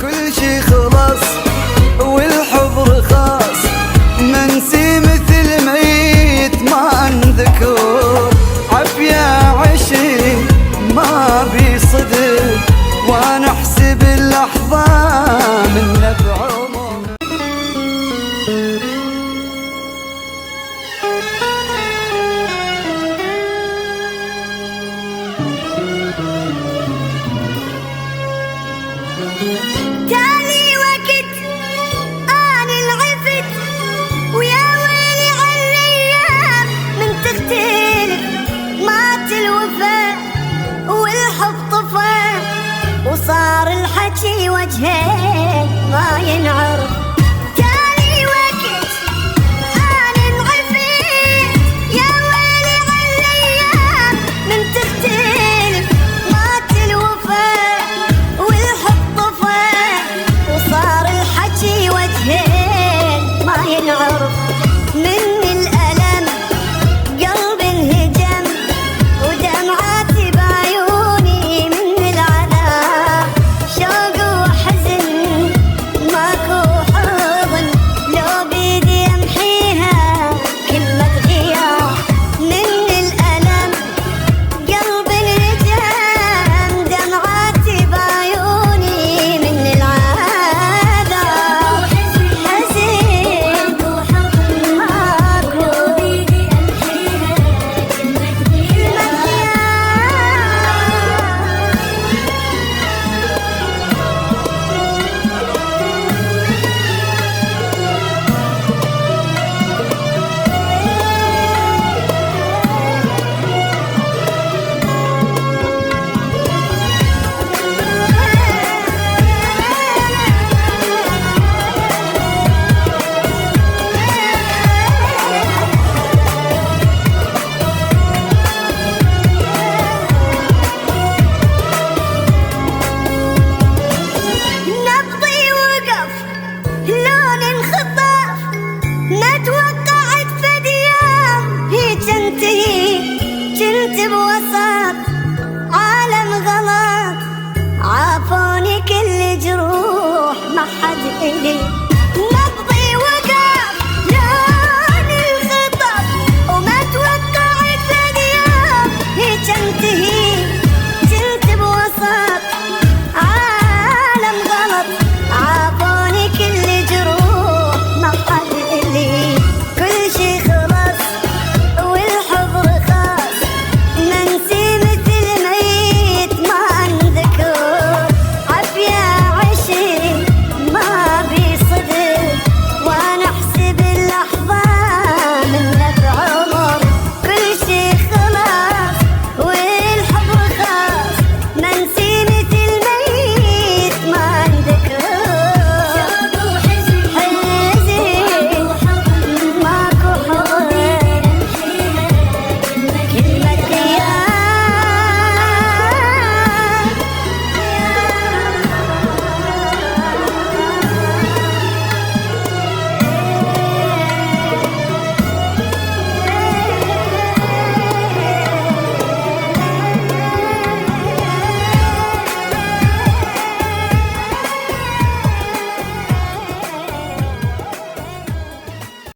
كل شي خلص والحب رخاص، منسي مثل ميت ما انذكر، عافية عشري ما بيصدق، وانا احسب اللحظة من بعمر. تالي وقت أنا انعفت، ويا ويلي عالأيام من تختلف، مات الوفا والحب طفى، وصار الحكي وجهين ما ينعرف. بوسط عالم غلط، عافوني كل جروح ما حد إلي